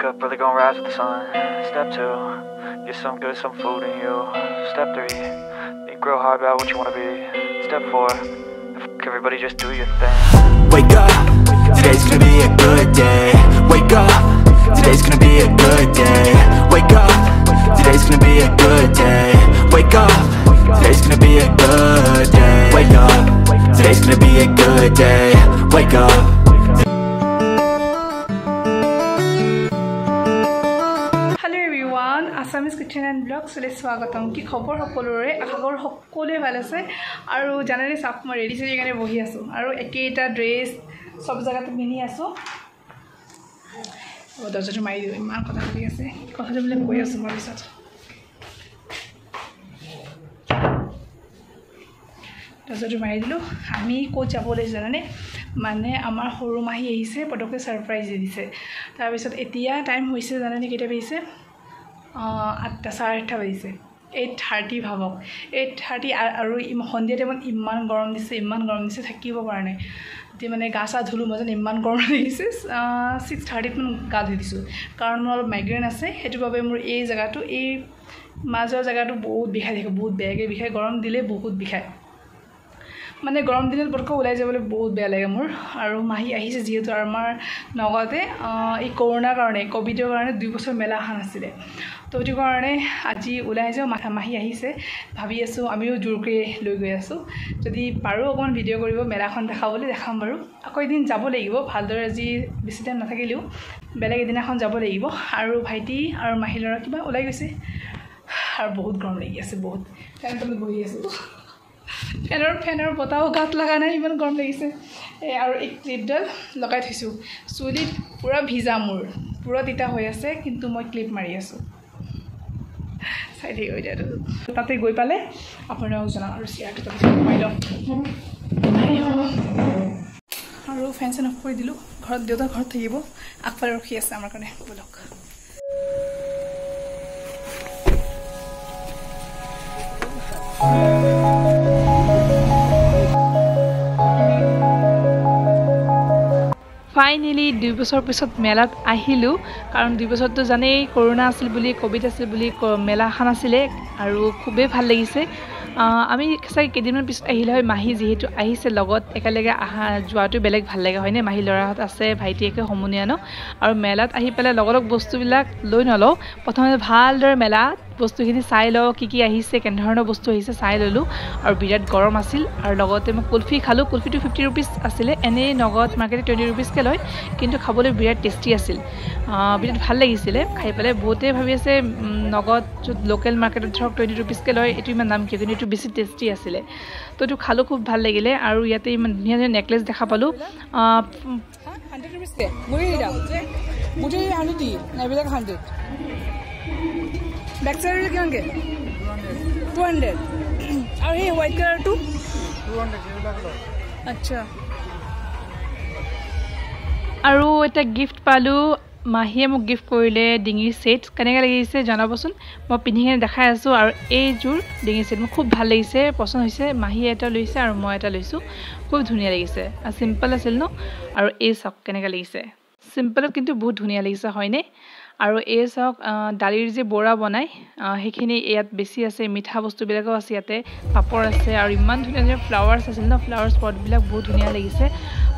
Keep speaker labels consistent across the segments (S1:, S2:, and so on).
S1: Wake up, really gonna rise with the sun. Step 2, get some good, some food in you. Step 3, think real hard about what you wanna be. Step 4, everybody just do your thing.
S2: Wake up, today's gonna be a good day. Wake up, today's gonna be a good day. Wake up, today's gonna be a good day. Wake up, today's gonna be a good day. Wake up, today's gonna be a good day. Wake up.
S3: Assamese Kitchen and Vlogs le swagatam ki khobor hokolore akhagor hokole bhal ase aru janare sap ma ready seri gane bohi asu aru ekeita dress sob jaga te mini asu o dojatu mai dio iman kotha kali ase kotha bole koi asu mar bisat dojatu mai dilu ami ko jabole janane মানে আমাৰ হৰু মাহি আহিছে পটকে surprise দিছে তাৰ পিছত এতিয়া time হৈছে জানানে কেটা বেইছে 8:30 বাজিছে 8:30 ভাবক 8:30 আৰু সন্ধিয়া টাইমত ইমান গৰম দিছে থাকিব পৰা নাই তে মানে গা সা ধুলু মজন ইমান গৰম লাগিছে 6:30 মান গা ধুই দিছো কাৰণ মোৰ মাইগ্ৰেন আছে হেতু বাবে মোৰ এই জায়গাটো এই মাজৰ জায়গাটো বহুত বিখাই থাকে বহুত বেয়াকে বিখাই গৰম দিলে বহুত বিখাই মানে গৰম দিনত বৰকৈ ওলাই যাবলৈ বহুত বেয়া লাগে মোৰ আৰু মাহি আহিছে যেহেতু আমাৰ নগতে এই কৰোনাৰ কাৰণে কোভিডৰ কাৰণে 2 বছৰ মেলা আহা নাছিলে তো এটো কাৰণে আজি ওলাই যাও মাহি আহিছে ভাবি আছো আমিও জোৰকে লৈ গৈ আছো যদি পাৰো অকমান ভিডিও কৰিব মেলাখন দেখাবলৈ দেখাম বাৰু আকৌ এদিন যাব লাগিব ভালদৰে আজি বেছি টাইম নাথাকিলেও বেলেগ এদিনাখন যাব লাগিব আৰু ভাইটি আৰু মাহিলৰ কিবা ওলাই গৈছে আৰু বহুত গৰম লাগি আছে বহুত টাইম তলত বহি আছো ফেনৰ বতাও গাত লাগা নাই ইমান গৰম লাগিছে আৰু এক ক্লিপডাল লগাই থৈছো চুলিত পুৰা ভিজা মোৰ পুৰা তিতা হৈ আছে কিন্তু মই ক্লিপ মাৰি আছো চাই দিও এটাটো তাতে গৈ পালে আপোনাক জনা আৰু সিয়াটো কমাই লম আৰু ফেনছন অফ কৰি দিলো ঘৰত দেউতা ঘৰত থাকিব আগফালে ৰখি আছে আমাৰ কাৰণে বলক ফাইনালি 2 বছৰ পিছত মেলাত আহিলো কাৰণ 2 বছৰটো জানেই কৰোনা আছিল বুলি কোভিড আছিল বুলি মেলা খান আছিল আৰু খুবেই ভাল লাগিছে আমি সাই কেদিনমান পিছত আহিলে হয় মাহি যেহেতু আহিছে লগত একেলগে আহা যোৱাটো বেলেগ ভাল লাগে হয়নে মাহি লৰাহত আছে ভাইটিকে সমনিয়ানো আৰু মেলাত আহি পেলে লগলক বস্তুবিলাক লৈ নলও প্ৰথমে ভালদৰে মেলা বস্তুখিনি চাই লও কি আহিছে কেন ধৰণৰ বস্তু আহিছে চাই ললো আৰু বিৰাট গৰম আছিল আৰু লগতে মই কুলফি খালো কুলফিটো 50 रुपीस আছিলে এনে নগদ মাৰ্কেটে 20 रुपीस কে লয় কিন্তু খাবলৈ বিৰাট টেষ্টি আছিল বিৰাট ভাল লাগিছিল খাই পেলে বহুতে ভাবি আছে নগদ লোকেল মাৰ্কেটত ধৰক 20 रुपीस কে লয় এটো ইমান দাম কিয় কিন্তু এটো বেছি টেষ্টি আছিল তো এটো খালো খুব ভাল লাগিলে আৰু ইয়াতে ইমান ধুনীয়া নেকলেস দেখা পালো 100 रुपीस কে মুজি আনুতি নেবিলাক 100 बैक साइड किमान के 200 और ये व्हाइट कलर टू 200 अच्छा আৰু এটা গিফট পালো মাহিয়ে মোক গিফট কৰিলে ডিঙিৰ সেট কেনেকা লাগিছে জনাবচোন মই পিন্ধিকে দেখাই আছো আৰু এই জোৰ ডিঙিৰ সেট মোক খুব ভাল লাগিছে পছন্দ হৈছে মাহিয়ে এটা লৈছে আৰু মই এটা লৈছো খুব ধুনীয়া লাগিছে আৰু সিম্পল আছিল ন আৰু এই সক কেনেকা লাগিছে সিম্পল কিন্তু বহুত ধুনীয়া লাগিছে হয়নে আৰু এই সক ডালিৰ যে বৰা বনাই হেখিনি ইয়াত বেছি আছে মিঠা বস্তু বিলাকও আছে ইয়াতে পাপৰ আছে আৰু ইমান ধুনীয়া ফ্লাৱাৰ্স আছিল ন ফ্লাৱাৰ স্পট বিলাক বহুত ধুনীয়া লাগিছে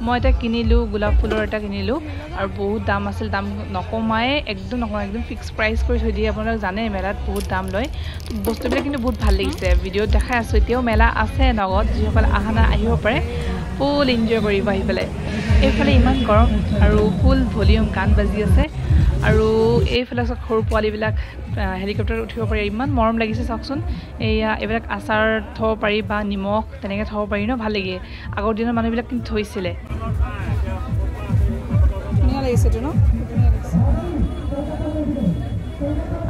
S3: মই এটা কিনিলো গোলাপ ফুলৰ এটা কিনিলো আৰু বহুত দাম আছিল দাম নকমাই একদম ফিক্স প্ৰাইস কৰি থৈ দিয়ে আপোনাক জানে মেলাত বহুত দাম লয় বস্তুবিলাক কিন্তু বহুত ভাল লাগিছে ভিডিঅ দেখাই আছো এতিয়াও মেলা আছে নগদ যিসকল আহানা আহিব পাৰে ফুল এনজয় কৰিব আহি পেলাই এইফালে ইমান গৰম আৰু ফুল ভলিউম গান বাজি আছে আৰু এইফালে সৰু পোৱালিবিলাক হেলিকপ্টাৰ উঠিব পাৰি ইমান মৰম লাগিছে চাওকচোন এয়া এবিলাক আচাৰ থব পাৰি বা নিমখ তেনেকে থব পাৰি ন ভাল লাগে আগৰ দিনৰ মানুহবিলাক কিন্তু থৈছিলে ধুনীয়া লাগিছে তো ন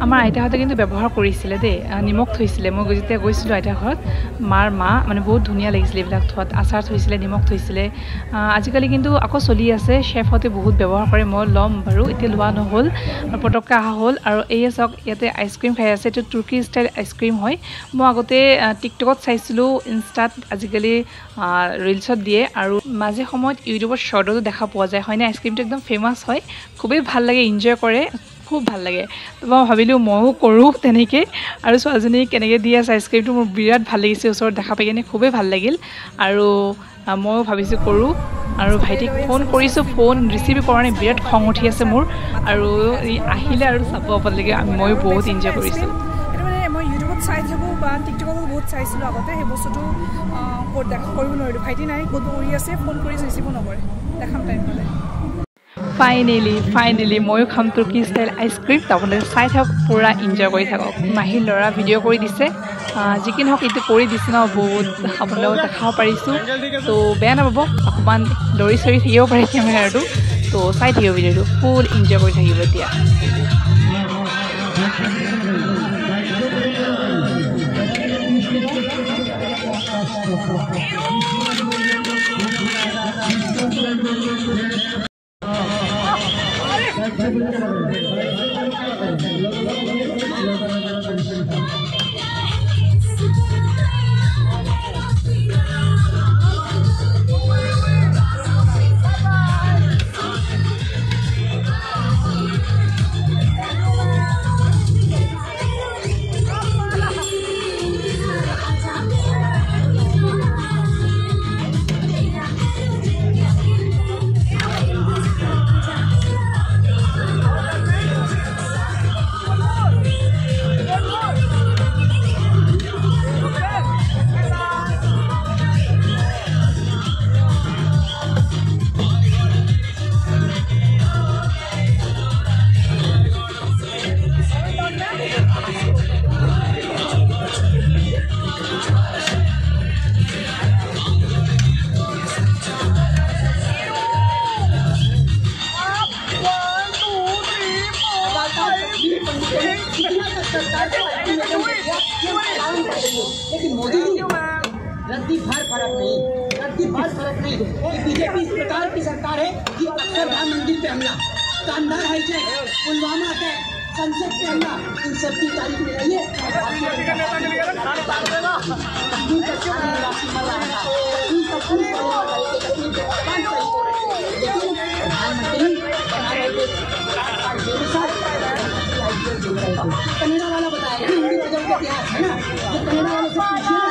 S3: আমাৰ আইতাহঁতে কিন্তু ব্যৱহাৰ কৰিছিলে দেই নিমখ থৈছিলে মই যেতিয়া গৈছিলোঁ আইতাৰ ঘৰত মাৰ মা মানে বহুত ধুনীয়া লাগিছিলে এইবিলাক থোৱাত আচাৰ থৈছিলে নিমখ থৈছিলে আজিকালি কিন্তু আকৌ চলি আছে চেফহঁতে বহুত ব্যৱহাৰ কৰে মই ল'ম বাৰু এতিয়া লোৱা নহ'ল পটককৈ অহা হ'ল আৰু এই চাওক ইয়াতে আইচক্ৰীম খাই আছে এইটো তুৰ্কী ষ্টাইল আইচক্ৰীম হয় মই আগতে টিকটকত চাইছিলোঁ ইনষ্টাত আজিকালি ৰিলছত দিয়ে আৰু মাজে সময়ত ইউটিউবত শ্বৰ্টতো দেখা পোৱা যায় হয়নে আইচক্ৰীমটো একদম ফেমাছ হয় খুবেই ভাল লাগে এনজয় কৰে খুব ভাল লাগে তো মই ভাবিলোঁ ময়ো কৰোঁ তেনেকৈ আৰু ছোৱালীজনী কেনেকৈ দি আছে আইচক্ৰীমটো মোৰ বিৰাট ভাল লাগিছে ওচৰত দেখা পাই কিনে খুবেই ভাল লাগিল আৰু ময়ো ভাবিছোঁ কৰোঁ আৰু ভাইটিক ফোন কৰিছোঁ ফোন ৰিচিভ কৰা নাই বিৰাট খং উঠি আছে মোৰ আৰু আহিলে আৰু চাব আপোনালোকে ময়ো বহুত এনজয় কৰিছোঁ
S4: মই ইউটিউবত চাই থাকোঁ বা টিকটকতো বহুত চাইছিলোঁ আগতে সেই বস্তুটো কৰিব নোৱাৰিলোঁ ভাইটি নাই ক'ত কৰি আছে ফোন কৰি ৰিচিভ নকৰে দেখাম টাইম পালে
S3: ফাইনেলি ময়ো খাম তুৰ্কী ষ্টাইল আইচক্ৰীম আপোনালোকে চাই থাকক পূৰা এনজয় কৰি থাকক মাহীৰ ল'ৰা ভিডিঅ' কৰি দিছে যি কি নহওক এইটো কৰি দিছে ন বহুত আপোনালোকক দেখাব পাৰিছোঁ তো বেয়া নাপাব অকণমান লৰি চৰি থাকিব পাৰে কেমেৰাটো তো চাই থাকিব ভিডিঅ'টো ফুল এনজয় কৰি থাকিব এতিয়া
S5: लेकिन मोदी जी रद्दी भर फर्क नहीं बीजेपी इस प्रकार की सरकार है कि अक्सर राम मंदिर पे हमला कांधार हाईजैक पुलवामा अटैक संसद पे हमला इन सब की तारीफ में रही है कनाडा वाला बताया हिंदी बजाओ का इतिहास है ना जो कनाडा वाले से पूछिए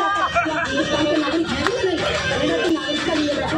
S5: हिंदुस्तान के नागरिक है कि नहीं कनाडा की नागरिकता लिए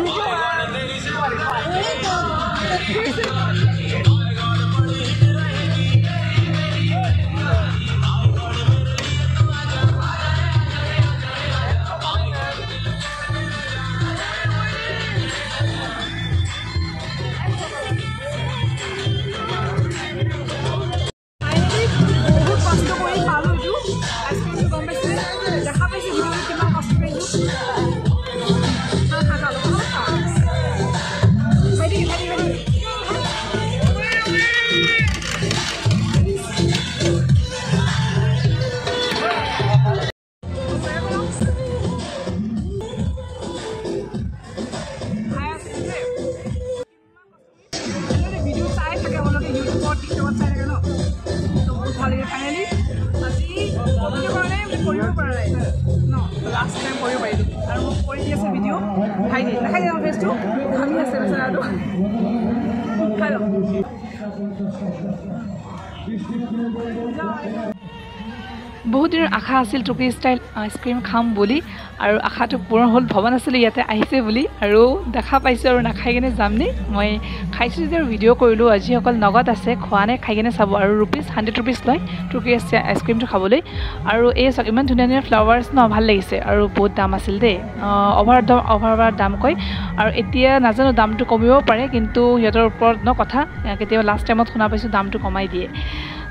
S3: last time for you by the video. Hi, face to বহুত দিনৰ আশা আছিল তুৰ্কী ষ্টাইল আইচক্ৰীম খাম বুলি আৰু আশাটো পূৰণ হ'ল ভবা নাছিলোঁ ইয়াতে আহিছে বুলি আৰু দেখা পাইছোঁ আৰু নাখাই কিনে যামনে মই খাইছোঁ যে ভিডিঅ' কৰিলোঁ আজি অকল নগদ আছে খোৱা নাই খাই কিনে চাব আৰু ₹100 লয় তুৰ্কী আইচক্ৰীমটো খাবলৈ আৰু এই চাওক ইমান ধুনীয়া ধুনীয়া ফ্লাৱাৰ্ছ ন ভাল লাগিছে আৰু বহুত দাম আছিল দেই অভাৰ দাম কয় আৰু এতিয়া নাজানো দামটো কমিব পাৰে কিন্তু সিহঁতৰ ওপৰত ন কথা কেতিয়াবা লাষ্ট টাইমত শুনা পাইছোঁ দামটো কমাই দিয়ে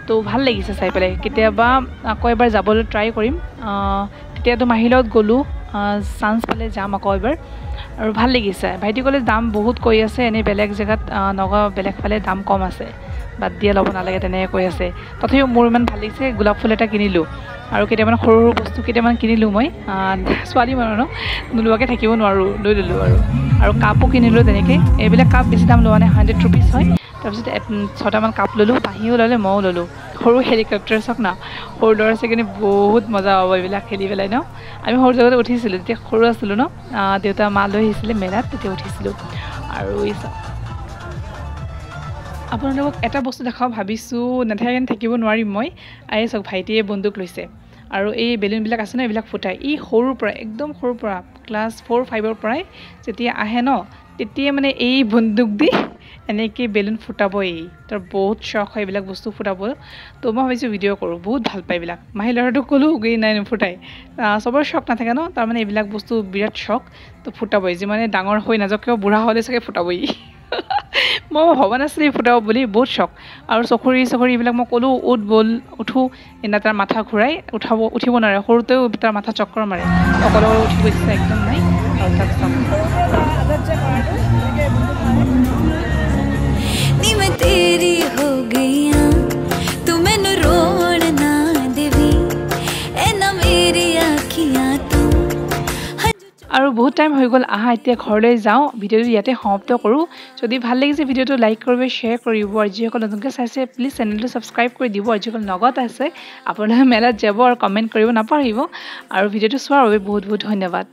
S3: তো ভাল লাগিছে চাই পেলাই কেতিয়াবা আকৌ এবাৰ যাবলৈ ট্ৰাই কৰিম তেতিয়াতো মাহীৰ লগত গ'লোঁ চান্স পালে যাম আকৌ এবাৰ আৰু ভাল লাগিছে ভাইটি ক'লে দাম বহুত কৈ আছে এনেই বেলেগ জেগাত নগাঁও বেলেগ ফালে দাম কম আছে বাদ দিয়া ল'ব নালাগে তেনেকৈ কৈ আছে তথাপিও মোৰ ইমান ভাল লাগিছে গোলাপ ফুল এটা কিনিলোঁ আৰু কেইটামান সৰু সৰু বস্তু কেইটামান কিনিলোঁ মই ছোৱালী মানুহ ন নোলোৱাকৈ থাকিব নোৱাৰোঁ লৈ ল'লোঁ আৰু কাপো কিনিলোঁ তেনেকৈ এইবিলাক কাপ বেছি দাম লোৱা নাই 100 rupees হয় তাৰপিছত 6টামান কাপ ল'লোঁ পাহিও ল'লে ময়ো ল'লোঁ সৰু হেলিকপ্টাৰ চাওক না সৰু ল'ৰা ছোৱালী বহুত মজা হ'ব এইবিলাক খেলি পেলাই ন আমি সৰু জেগাতে উঠিছিলোঁ তেতিয়া সৰু আছিলোঁ ন দেউতা মা লৈ আহিছিলে মেলাত তেতিয়া উঠিছিলোঁ আৰু আপোনালোকক এটা বস্তু দেখাওঁ ভাবিছোঁ নাথাকে থাকিব নোৱাৰিম মই এই চাওক ভাইটিয়ে বন্দুক লৈছে আৰু এই বেলুনবিলাক আছে ন এইবিলাক ফুটাই ই সৰুৰ পৰা একদম সৰুৰ পৰা ক্লাছ 4-5ৰ পৰাই যেতিয়া আহে ন তেতিয়া মানে এই বন্দুক দি এনেকৈ বেলুন ফুটাবই তাৰ বহুত চখ হয় এইবিলাক বস্তু ফুটাব তো মই ভাবিছোঁ ভিডিঅ' কৰোঁ বহুত ভাল পায় এইবিলাক মাহী ল'ৰাটোক ক'লোঁ গৈ নাই নুফুটাই চবৰ চখ নাথাকে ন তাৰমানে এইবিলাক বস্তু বিৰাট চখ তো ফুটাবই যিমানে ডাঙৰ হৈ নাযাওক কিয় বুঢ়া হ'লে চাগে ফুটাবই মই ভবা নাছিলোঁ ফুটাব বুলি বহুত চখ আৰু চকৰি এইবিলাক মই ক'লোঁ বল উঠো এনে তাৰ মাথা ঘূৰাই উঠিব নোৱাৰে সৰুতেও তাৰ মাথা চক্কৰ মাৰে অকলে উঠিব ইচ্ছা একদম নাই আৰু তাক
S6: मैं तेरी हो गई तू मैनू रोण ना देवी ए ना मेरी आँखियाँ तू
S3: আৰু বহুত টাইম হৈ গ'ল আহা এতিয়া ঘৰলৈ যাওঁ ভিডিঅ'টো ইয়াতে সমাপ্ত কৰোঁ যদি ভাল লাগিছে ভিডিঅ'টো লাইক কৰিব শ্বেয়াৰ কৰিব আৰু যিসকল নতুনকৈ চাইছে প্লিজ চেনেলটো ছাবস্ক্ৰাইব কৰি দিব আৰু যিসকল নগত আছে আপোনালোকে মেলাত যাব আৰু কমেণ্ট কৰিব নাপাহৰিব আৰু ভিডিঅ'টো চোৱাৰ বাবে বহুত বহুত ধন্যবাদ